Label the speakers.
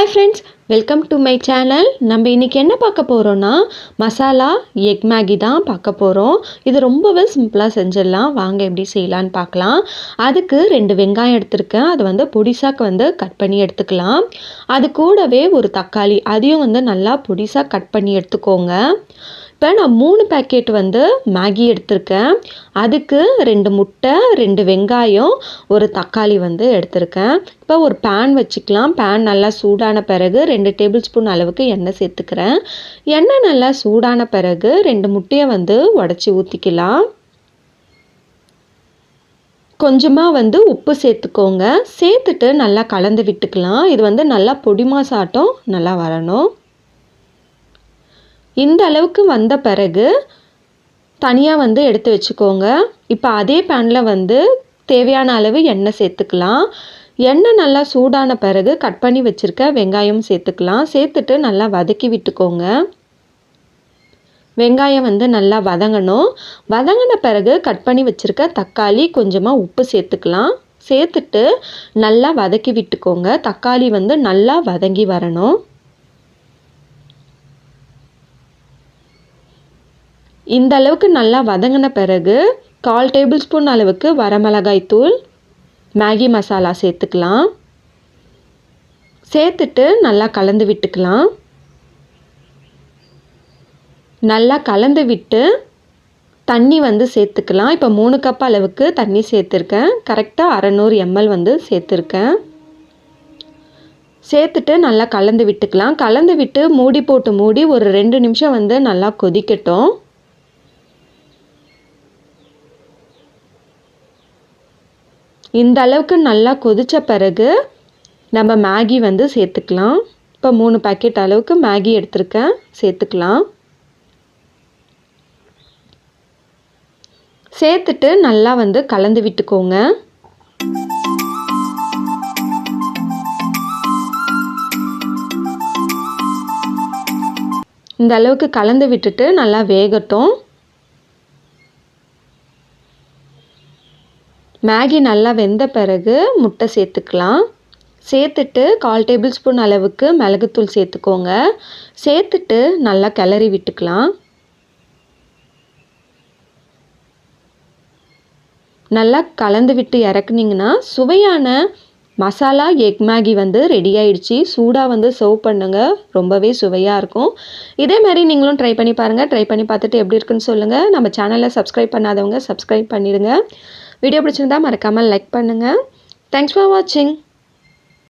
Speaker 1: Hi friends, welcome to my channel. நம்ம இன்னைக்கு என்ன பார்க்க போறோம்னா மசாலா எக் மேகி தான் பார்க்க போறோம். இது ரொம்பவே சிம்பிளா செஞ்சிடலாம். வாங்க எப்படி செய்யலாம்னு பார்க்கலாம். அதுக்கு 2 வெங்காயம் எடுத்துருக்கேன். அது பொடிசா கட் பண்ணி எடுத்துக்கலாம். அது கூடவே ஒரு தக்காளி அதையும் நல்லா பொடிசா கட் பண்ணி எடுத்துக்கோங்க. இப்போ நான் 3 பேக்கெட் மேகி எடுத்திருக்கேன். அதுக்கு 2 முட்டை, 2 வெங்காயம், ஒரு தக்காளி எடுத்திருக்கேன். இப்போ ஒரு பேன் வச்சுக்கலாம். பேன் நல்லா சூடான பிறகு 2 டேபிள் ஸ்பூன் அளவுக்கு எண்ணெய் சேர்த்துக்கிறேன். எண்ணெய் நல்லா சூடான பிறகு 2 முட்டையை உடச்சி ஊற்றிக்கலாம். கொஞ்சமாக உப்பு சேர்த்துக்கோங்க. சேர்த்துட்டு நல்லா கலந்து விட்டுக்கலாம். இது நல்லா பொடி மாசாட்டம் நல்லா வரணும். இந்த அளவுக்கு வந்த பிறகு தனியாக எடுத்து வச்சுக்கோங்க. இப்போ அதே பேனில் தேவையான அளவு எண்ணெய் சேர்த்துக்கலாம். எண்ணெய் நல்லா சூடான பிறகு கட் பண்ணி வச்சுருக்க வெங்காயம் சேர்த்துக்கலாம். சேர்த்துட்டு நல்லா வதக்கி விட்டுக்கோங்க. வெங்காயம் நல்லா வதங்கணும். வதங்கின பிறகு கட் பண்ணி வச்சுருக்க தக்காளி, கொஞ்சமாக உப்பு சேர்த்துக்கலாம். சேர்த்துட்டு நல்லா வதக்கி விட்டுக்கோங்க. தக்காளி நல்லா வதங்கி வரணும். இந்த அளவுக்கு நல்லா வதங்கின பிறகு 1/4 டேபிள் ஸ்பூன் அளவுக்கு வரமிளகாய் தூள், மேகி மசாலா சேர்த்துக்கலாம். சேர்த்துட்டு நல்லா கலந்து விட்டுக்கலாம். நல்லா கலந்து விட்டு தண்ணி சேர்த்துக்கலாம். இப்போ 3 கப் அளவுக்கு தண்ணி சேர்த்துருக்கேன். கரெக்டாக 600 ml சேர்த்துருக்கேன். சேர்த்துட்டு நல்லா கலந்து விட்டுக்கலாம். கலந்து விட்டு மூடி போட்டு மூடி ஒரு 2 நிமிஷம் நல்லா கொதிக்கட்டும். இந்த அளவுக்கு நல்லா கொதித்த பிறகு நம்ம மேகி சேர்த்துக்கலாம். இப்போ 3 பேக்கெட் அளவுக்கு மேகி எடுத்திருக்கேன், சேர்த்துக்கலாம். சேர்த்துட்டு நல்லா கலந்து விட்டுக்கோங்க. இந்த அளவுக்கு கலந்து விட்டுட்டு நல்லா வேகட்டும். மேகி நல்லா வெந்த பிறகு முட்டை சேர்த்துக்கலாம். சேர்த்துட்டு 1/4 டேபிள் ஸ்பூன் அளவுக்கு மிளகுத்தூள் சேர்த்துக்கோங்க. சேர்த்துட்டு நல்லா கிளறி விட்டுக்கலாம். நல்லா கலந்து விட்டு இறக்குனீங்கன்னா சுவையான மசாலா எக் மேகி ரெடி ஆயிடுச்சு. சூடாக சர்வ் பண்ணுங்க. ரொம்பவே சுவையாக இருக்கும். இதே மாதிரி நீங்களும் ட்ரை பண்ணி பாருங்கள். ட்ரை பண்ணி பார்த்துட்டு எப்படி இருக்குன்னு சொல்லுங்கள். நம்ம சேனலை சப்ஸ்கிரைப் பண்ணாதவங்க சப்ஸ்கிரைப் பண்ணிடுங்க. வீடியோ பிடிச்சிருந்தா மறக்காமல் லைக் பண்ணுங்கள். தேங்க்ஸ் ஃபார் வாட்சிங்.